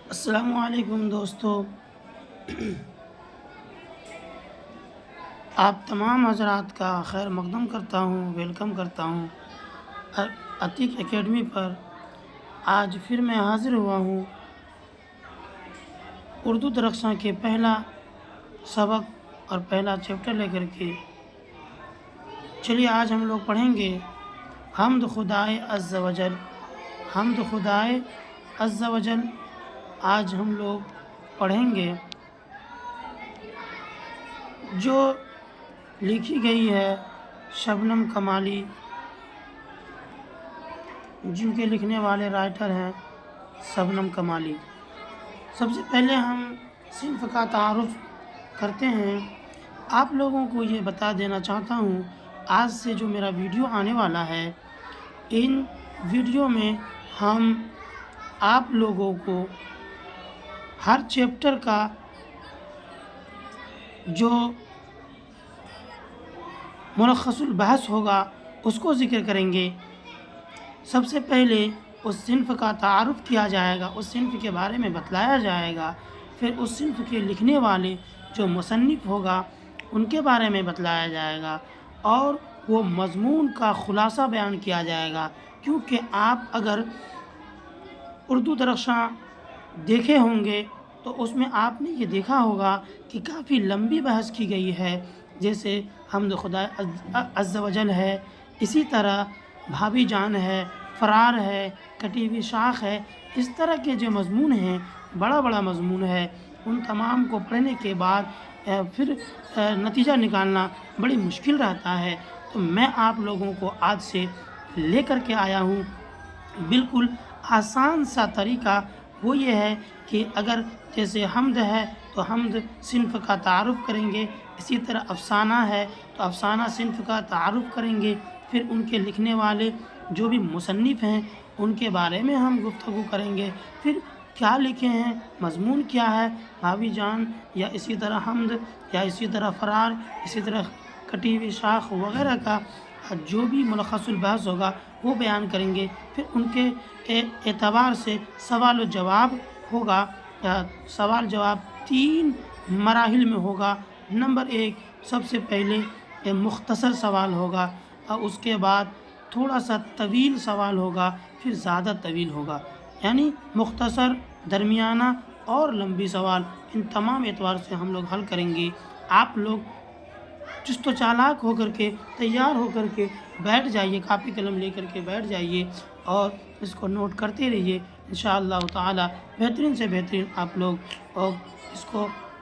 السلام علیکم دوستو، آپ تمام حضرات کا خیر مقدم کرتا ہوں، ویلکم کرتا ہوں عتیق اکیڈمی پر۔ آج پھر میں حاضر ہوا ہوں اردو درخشاں کے پہلا سبق اور پہلا چیپٹر لے کر کے۔ چلیے آج ہم لوگ پڑھیں گے حمد خدائے عز و جل، حمد خدائے عز و جل۔ آج ہم لوگ پڑھیں گے جو لکھی گئی ہے شبنم کمالی، جن کے لکھنے والے رائٹر ہیں شبنم کمالی۔ سب سے پہلے ہم صنف کا تعارف کرتے ہیں۔ آپ لوگوں کو یہ بتا دینا چاہتا ہوں، آج سے جو میرا ویڈیو آنے والا ہے، ان ویڈیو میں ہم آپ لوگوں کو ہر چیپٹر کا جو ملخص البحث ہوگا اس کو ذکر کریں گے۔ سب سے پہلے اس صنف کا تعارف کیا جائے گا، اس صنف کے بارے میں بتلایا جائے گا، پھر اس صنف کے لکھنے والے جو مصنف ہوگا ان کے بارے میں بتلایا جائے گا، اور وہ مضمون کا خلاصہ بیان کیا جائے گا۔ کیونکہ آپ اگر اردو درخشاں دیکھے ہوں گے تو اس میں آپ نے یہ دیکھا ہوگا کہ کافی لمبی بحث کی گئی ہے، جیسے حمد خدائے عز و جل ہے، اسی طرح بھابی جان ہے، فرار ہے، کٹی ہوئی شاخ ہے۔ اس طرح کے جو مضمون ہیں، بڑا بڑا مضمون ہے، ان تمام کو پڑھنے کے بعد پھر نتیجہ نکالنا بڑی مشکل رہتا ہے۔ تو میں آپ لوگوں کو آج سے لے کر کے آیا ہوں بالکل آسان سا طریقہ۔ وہ یہ ہے کہ اگر جیسے حمد ہے تو حمد صنف کا تعارف کریں گے، اسی طرح افسانہ ہے تو افسانہ صنف کا تعارف کریں گے، پھر ان کے لکھنے والے جو بھی مصنف ہیں ان کے بارے میں ہم گفتگو کریں گے، پھر کیا لکھے ہیں، مضمون کیا ہے، بھابی جان یا اسی طرح حمد یا اسی طرح فرار، اسی طرح کٹی ہوئی شاخ وغیرہ کا جو بھی ملخص البحث ہوگا وہ بیان کریں گے۔ پھر ان کے اعتبار سے سوال و جواب ہوگا۔ سوال جواب 3 مراحل میں ہوگا۔ نمبر 1، سب سے پہلے مختصر سوال ہوگا، اور اس کے بعد تھوڑا سا طویل سوال ہوگا، پھر زیادہ طویل ہوگا، یعنی مختصر، درمیانہ اور لمبی سوال۔ ان تمام اعتبار سے ہم لوگ حل کریں گے۔ آپ لوگ چست و چالاک ہو کر کے، تیار ہو کر کے بیٹھ جائیے، کاپی قلم لے کر کے بیٹھ جائیے اور اس کو نوٹ کرتے رہیے۔ انشاءاللہ تعالی بہترین سے بہترین آپ لوگ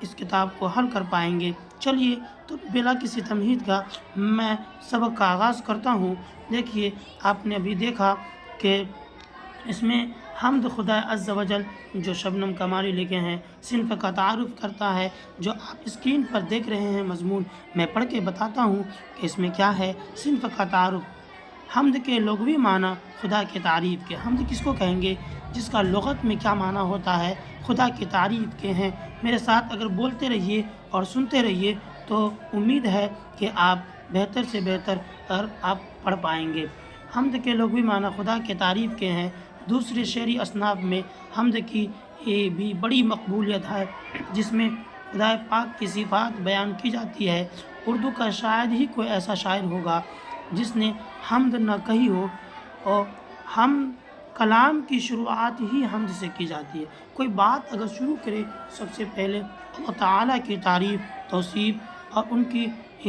اس کتاب کو حل کر پائیں گے۔ چلیے تو بلا کسی تمہید کا میں سبق کا آغاز کرتا ہوں۔ دیکھیے، آپ نے ابھی دیکھا کہ اس میں حمد خدا عز و جل جو شبنم کمالی لکھے ہیں، صنف کا تعارف کرتا ہے۔ جو آپ اسکرین پر دیکھ رہے ہیں مضمون، میں پڑھ کے بتاتا ہوں کہ اس میں کیا ہے۔ صنف کا تعارف، حمد کے لغوی معنی خدا کی تعریف کے۔ حمد کس کو کہیں گے؟ جس کا لغت میں کیا معنی ہوتا ہے، خدا کی تعریف کے ہیں۔ میرے ساتھ اگر بولتے رہیے اور سنتے رہیے تو امید ہے کہ آپ بہتر سے بہتر آپ پڑھ پائیں گے۔ حمد کے لغوی معنی خدا کی تعریف کے ہیں۔ دوسری شعری اصناف میں حمد کی بھی بڑی مقبولیت ہے، جس میں خدا پاک کی صفات بیان کی جاتی ہے۔ اردو کا شاید ہی کوئی ایسا شاعر ہوگا جس نے حمد نہ کہی ہو، اور کلام کی شروعات ہی حمد سے کی جاتی ہے۔ کوئی بات اگر شروع کرے، سب سے پہلے اللہ تعالیٰ کی تعریف، توصیف اور ان کی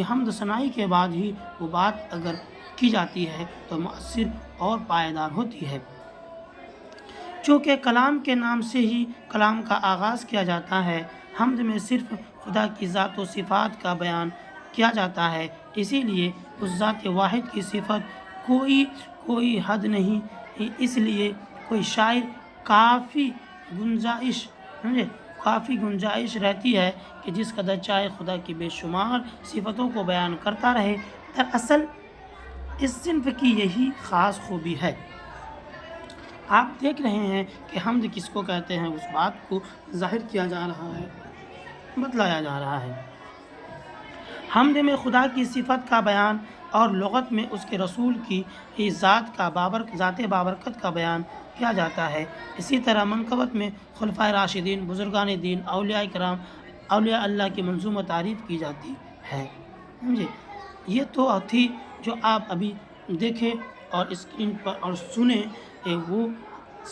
حمد ثنائی کے بعد ہی وہ بات اگر کی جاتی ہے تو مؤثر اور پائیدار ہوتی ہے۔ چونکہ کلام کے نام سے ہی کلام کا آغاز کیا جاتا ہے، حمد میں صرف خدا کی ذات و صفات کا بیان کیا جاتا ہے، اسی لیے اس ذات واحد کی صفت کوئی حد نہیں۔ اس لیے کوئی شاعر کافی گنجائش رہتی ہے کہ جس قدر چاہے خدا کی بے شمار صفتوں کو بیان کرتا رہے۔ دراصل اس صنف کی یہی خاص خوبی ہے۔ آپ دیکھ رہے ہیں کہ حمد کس کو کہتے ہیں، اس بات کو ظاہر کیا جا رہا ہے، بتلایا جا رہا ہے۔ حمد میں خدا کی صفت کا بیان اور لغت میں اس کے رسول کی ذات بابرکت کا بیان کیا جاتا ہے۔ اسی طرح منقبت میں خلفائے راشدین، بزرگان دین، اولیاء کرام، اولیاء اللہ کی منظومہ تعریف کی جاتی ہے۔ سمجھے؟ یہ تو تھی جو آپ ابھی دیکھیں اور اسکرین پر اور سنیں، وہ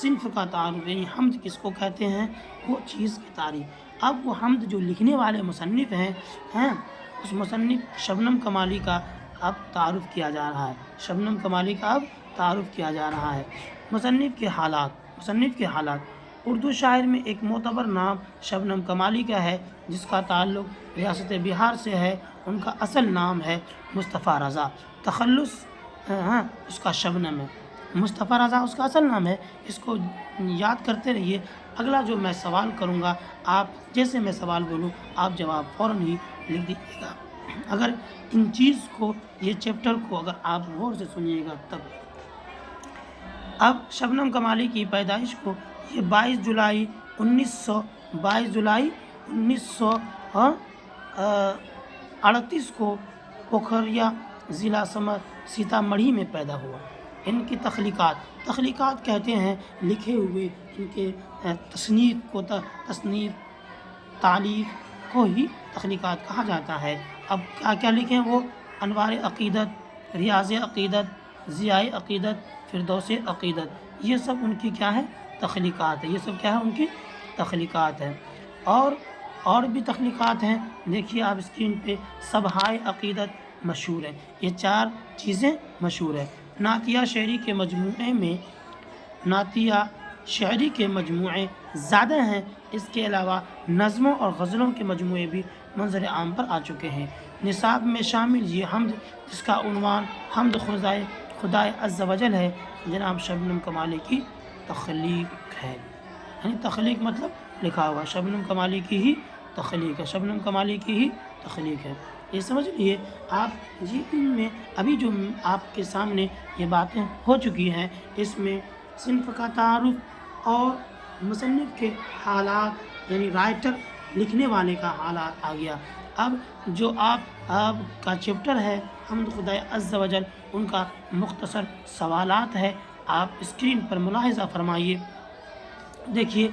صنف کا تعارف، یعنی حمد کس کو کہتے ہیں، وہ چیز کی تعریف۔ اب وہ حمد جو لکھنے والے مصنف ہیں اس مصنف شبنم کمالی کا اب تعارف کیا جا رہا ہے۔ شبنم کمالی کا اب تعارف کیا جا رہا ہے۔ مصنف کے حالات اردو شاعر میں ایک معتبر نام شبنم کمالی کا ہے، جس کا تعلق ریاست بہار سے ہے۔ ان کا اصل نام ہے مصطفیٰ رضا، تخلص اس کا شبنم ہے۔ مصطفیٰ رضا اس کا اصل نام ہے، اس کو یاد کرتے رہیے۔ اگلا جو میں سوال کروں گا، آپ جیسے میں سوال بولوں آپ جواب فوراً ہی لکھ دیجیے گا۔ اگر ان چیز کو، یہ چیپٹر کو اگر آپ غور سے سنیے گا تب۔ اب شبنم کمالی کی پیدائش کو یہ 22 جولائی 1938 کو پوکھریا ضلع سیتامڑھی میں پیدا ہوا۔ ان کی تخلیقات کہتے ہیں لکھے ہوئے، ان کے تعلیف کو ہی تخلیقات کہا جاتا ہے۔ اب کیا لکھیں وہ؟ انوار عقیدت، ریاض عقیدت، ضیاء عقیدت، فردوس عقیدت، یہ سب ان کی کیا ہے؟ تخلیقات ہے۔ یہ سب کیا ہے؟ ان کی تخلیقات ہے۔ اور بھی تخلیقات ہیں، دیکھیے آپ اسکرین پہ۔ سبہائے عقیدت مشہور ہے، یہ 4 چیزیں مشہور ہیں۔ نعتیہ شعری کے مجموعے زیادہ ہیں۔ اس کے علاوہ نظموں اور غزلوں کے مجموعے بھی منظر عام پر آ چکے ہیں۔ نصاب میں شامل یہ حمد، جس کا عنوان حمد خدائے عز و جل ہے، جناب شبنم کمالی کی تخلیق ہے۔ یعنی تخلیق مطلب لکھا ہوا، شبنم کمالی کی ہی تخلیق ہے، شبنم کمالی کی ہی تخلیق ہے۔ یہ سمجھ لیے آپ جی۔ ان میں ابھی جو آپ کے سامنے یہ باتیں ہو چکی ہیں، اس میں صنف کا تعارف اور مصنف کے حالات، یعنی رائٹر لکھنے والے کا حالات آ گیا۔ اب جو آپ کا چیپٹر ہے حمد خدائے عز و جل، ان کا مختصر سوالات ہے، آپ اسکرین پر ملاحظہ فرمائیے۔ دیکھیے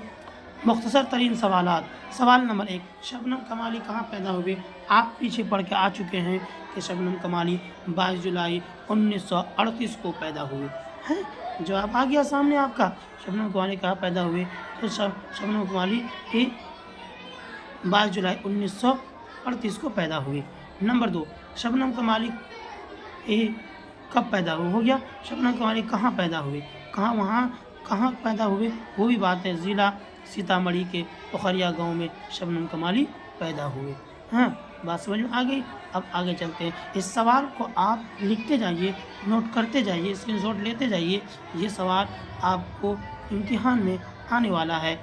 مختصر ترین سوالات۔ سوال نمبر 1، شبنم کمالی کہاں پیدا ہوئے؟ آپ پیچھے پڑھ کے آ چکے ہیں کہ شبنم کمالی 22 جولائی 1938 کو پیدا ہوئے ہیں۔ جواب آ گیا سامنے آپ کا، شبنم کمالی کہاں پیدا ہوئے؟ تو شبنم کمالی 22 جولائی 1938 کو پیدا ہوئے۔ نمبر 2، شبنم کمالی کب پیدا ہو گیا؟ شبنم کمالی کہاں پیدا ہوئے؟ کہاں پیدا ہوئے وہ بھی بات ہے۔ ضلع سیتامڑھی کے پوکھریا گاؤں میں شبنم کمالی پیدا ہوئے۔ بات سمجھ میں آ گئی؟ اب آگے چلتے ہیں۔ اس سوال کو آپ لکھتے جائیے، نوٹ کرتے جائیے، اسکرین شاٹ لیتے جائیے۔ یہ سوال آپ کو امتحان میں آنے والا ہے،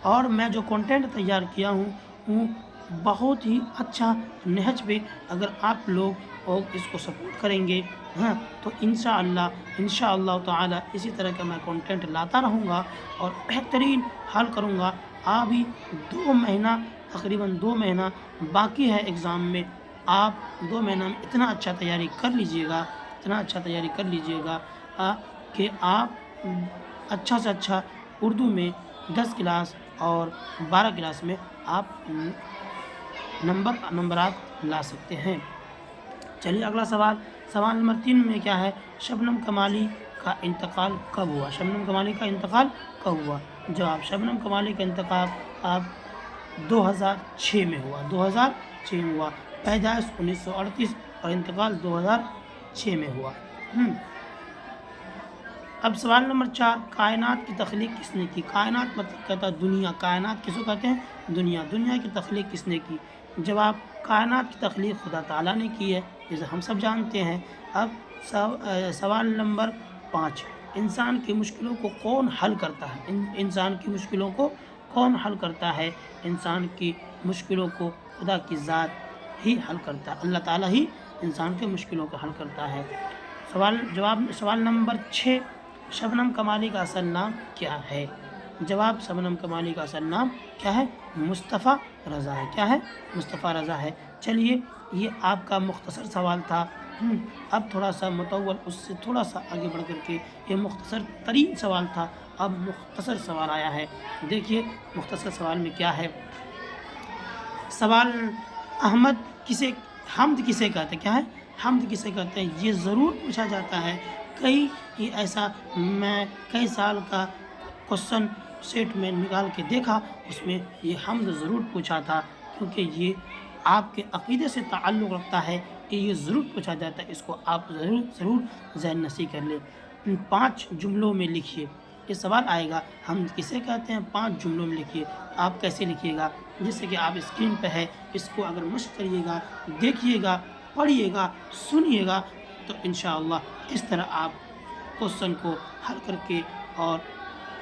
اور میں جو کنٹینٹ تیار کیا ہوں بہت ہی اچھا نہج پہ اگر آپ لوگ اس کو سپورٹ کریں گے تو انشاءاللہ تعالی اسی طرح کا میں کنٹینٹ لاتا رہوں گا اور بہترین حل کروں گا۔ ابھی 2 مہینہ تقریباً 2 مہینہ باقی ہے ایگزام میں۔ آپ 2 مہینہ میں اتنا اچھا تیاری کر لیجیے گا کہ آپ اچھا سے اچھا اردو میں 10 کلاس اور 12 کلاس میں آپ نمبرات لا سکتے ہیں۔ چلیے اگلا سوال نمبر 3 میں کیا ہے؟ شبنم کمالی کا انتقال کب ہوا؟ شبنم کمالی کا انتقال کب ہوا؟ جواب، شبنم کمالی کا انتقال 2006 میں ہوا۔ پیدائش 1938 اور انتقال 2006 میں ہوا۔ اب سوال نمبر 4، کائنات کی تخلیق کس نے کی؟ کائنات مطلب کہتا ہے دنیا، کائنات کس کو کہتے ہیں؟ دنیا کی تخلیق کس نے کی؟ جواب، کائنات کی تخلیق خدا تعالیٰ نے کی ہے، جیسے ہم سب جانتے ہیں۔ اب سوال نمبر 5، انسان کی مشکلوں کو کون حل کرتا ہے؟ انسان کی مشکلوں کو کون حل کرتا ہے؟ انسان کی مشکلوں کو خدا کی ذات ہی حل کرتا ہے، اللہ تعالیٰ ہی انسان کے مشکلوں کو حل کرتا ہے۔ سوال نمبر 6، شبنم کمالی کا اصل نام کیا ہے؟ جواب، شبنم کمالی کا اصل نام کیا ہے؟ مصطفیٰ رضا ہے۔ کیا ہے؟ مصطفیٰ رضا ہے۔ چلیے یہ آپ کا مختصر سوال تھا۔ اب تھوڑا سا مطول، اس سے تھوڑا سا آگے بڑھ کر کے یہ مختصر ترین سوال تھا، اب مختصر سوال آیا ہے۔ دیکھیے مختصر سوال میں کیا ہے۔ سوال حمد کسے کہتے ہیں؟ کیا ہے؟ حمد کسے کہتے ہیں؟ یہ ضرور پوچھا جاتا ہے۔ میں کئی سال کا کوشچن سیٹ میں نکال کے دیکھا، اس میں یہ حمد ضرور پوچھا تھا، کیونکہ یہ آپ کے عقیدے سے تعلق رکھتا ہے کہ یہ ضرور پوچھا جاتا ہے۔ اس کو آپ ضرور ذہن نشین کر لیں۔ 5 جملوں میں لکھیے، یہ سوال آئے گا حمد کسے کہتے ہیں، 5 جملوں میں لکھیے۔ آپ کیسے لکھیے گا؟ جیسے کہ آپ اسکرین پہ ہے، اس کو اگر مشق کریے گا، دیکھیے گا، پڑھیے گا، سنیے گا، تو انشاءاللہ اس طرح آپ کوشچن کو حل کر کے اور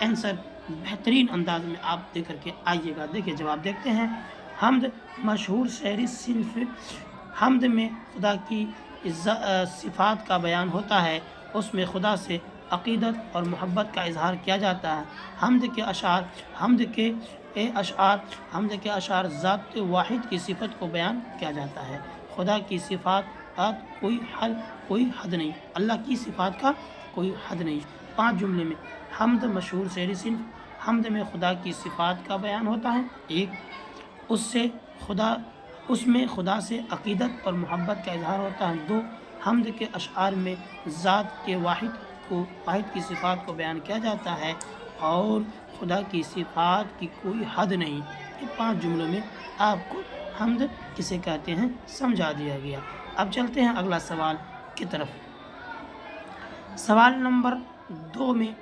آنسر بہترین انداز میں آپ دے کر کے آئیے گا۔ دیکھیے جواب دیکھتے ہیں۔ حمد مشہور شعری صنف، حمد میں خدا کی صفات کا بیان ہوتا ہے، اس میں خدا سے عقیدت اور محبت کا اظہار کیا جاتا ہے۔ حمد کے اشعار ذات واحد کی صفت کو بیان کیا جاتا ہے۔ خدا کی صفات کوئی حد نہیں، اللہ کی صفات کا کوئی حد نہیں۔ 5 جملے میں حمد مشہور شعری صنف، حمد میں خدا کی صفات کا بیان ہوتا ہے۔ 1، اس میں خدا سے عقیدت اور محبت کا اظہار ہوتا ہے۔ 2، حمد کے اشعار میں ذات کے واحد کی صفات کو بیان کیا جاتا ہے اور خدا کی صفات کی کوئی حد نہیں۔ یہ 5 جملوں میں آپ کو حمد کسے کہتے ہیں سمجھا دیا گیا۔ اب چلتے ہیں اگلا سوال کی طرف۔ سوال نمبر 2 میں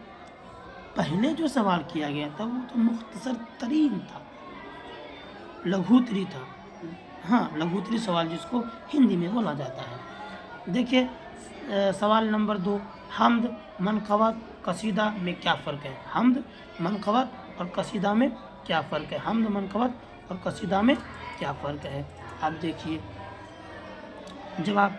پہلے جو سوال کیا گیا تھا وہ تو مختصر ترین تھا، لگھوتری تھا۔ لگھوتری سوال جس کو ہندی میں بولا جاتا ہے۔ دیکھیے سوال نمبر 2، حمد منقبت قصیدہ میں کیا فرق ہے؟ حمد منقبت اور قصیدہ میں کیا فرق ہے؟ حمد منقبت اور قصیدہ میں کیا فرق ہے؟ آپ دیکھیے جواب۔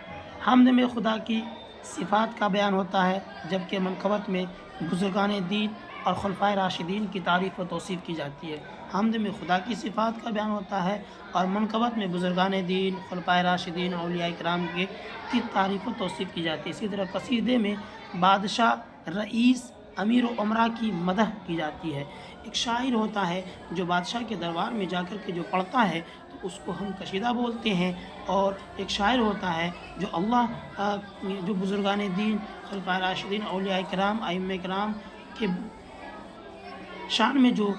حمد میں خدا کی صفات کا بیان ہوتا ہے، جبکہ منقبت میں بزرگان دین اور خلفائے راشدین کی تعریف و توصیف کی جاتی ہے۔ حمد میں خدا کی صفات کا بیان ہوتا ہے اور منقبت میں بزرگان دین، خلفائے راشدین، اولیاء کرام کی تعریف و توصیف کی جاتی ہے۔ اسی طرح قصیدے میں بادشاہ، رئیس، امیر و امراء کی مدح کی جاتی ہے۔ ایک شاعر ہوتا ہے جو بادشاہ کے دربار میں جا کر کے جو پڑھتا ہے تو اس کو ہم قصیدہ بولتے ہیں، اور ایک شاعر ہوتا ہے جو بزرگان دین، خلفائے راشدین، اولیاء کرام، ائمہ کرام کے شان میں جو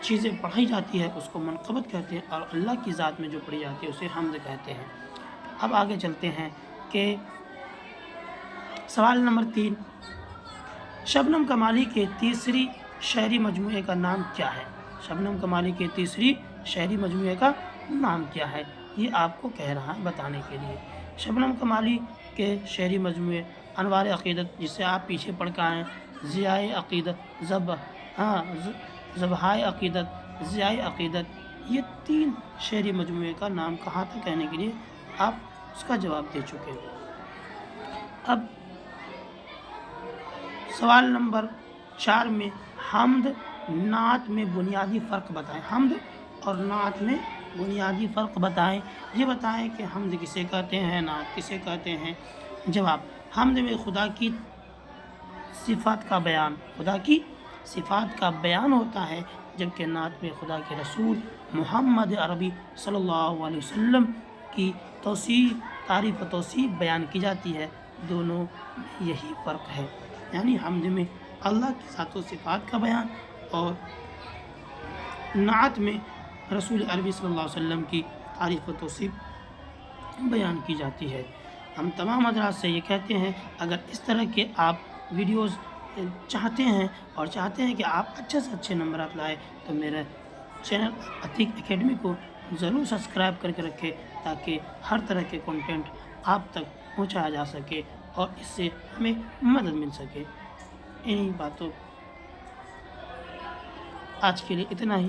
چیزیں پڑھی جاتی ہے اس کو منقبت کہتے ہیں، اور اللہ کی ذات میں جو پڑھی جاتی ہے اسے حمد کہتے ہیں۔ اب آگے چلتے ہیں کہ سوال نمبر 3، شبنم کمالی کے تیسری شعری مجموعے کا نام کیا ہے؟ شبنم کمالی کے تیسری شعری مجموعے کا نام کیا ہے؟ یہ آپ کو کہہ رہا ہے بتانے کے لیے۔ شبنم کمالی کے شعری مجموعے انوار عقیدت، جسے آپ پیچھے پڑھ کے آئے، ضیاء عقیدت، ذبحۂ عقیدت، ضیاء عقیدت، یہ 3 شعری مجموعے کا نام کہا تھا کہنے کے لیے آپ اس کا جواب دے چکے۔ اب سوال نمبر 4 میں حمد نعت میں بنیادی فرق بتائیں۔ حمد اور نعت میں بنیادی فرق بتائیں۔ یہ بتائیں کہ حمد کسے کہتے ہیں، نعت کسے کہتے ہیں۔ جواب: حمد میں خدا کی صفات کا بیان ہوتا ہے، جبکہ نعت میں خدا کے رسول محمد عربی صلی اللہ علیہ وسلم کی تعریف و توصیف بیان کی جاتی ہے۔ دونوں میں یہی فرق ہے، یعنی حمد میں اللہ کی ذات و صفات کا بیان اور نعت میں رسول عربی صلی اللہ علیہ وسلم کی تعریف و توصیف بیان کی جاتی ہے۔ ہم تمام حضرات سے یہ کہتے ہیں، اگر اس طرح کے آپ ویڈیوز چاہتے ہیں کہ آپ اچھے سے اچھے نمبرات لائیں تو میرے چینل عتیق اکیڈمی کو ضرور سبسکرائب کر کے رکھیں، تاکہ ہر طرح کے کنٹینٹ آپ تک پہنچایا جا سکے اور اس سے ہمیں مدد مل سکے۔ انہی باتوں آج کے لیے اتنا ہی۔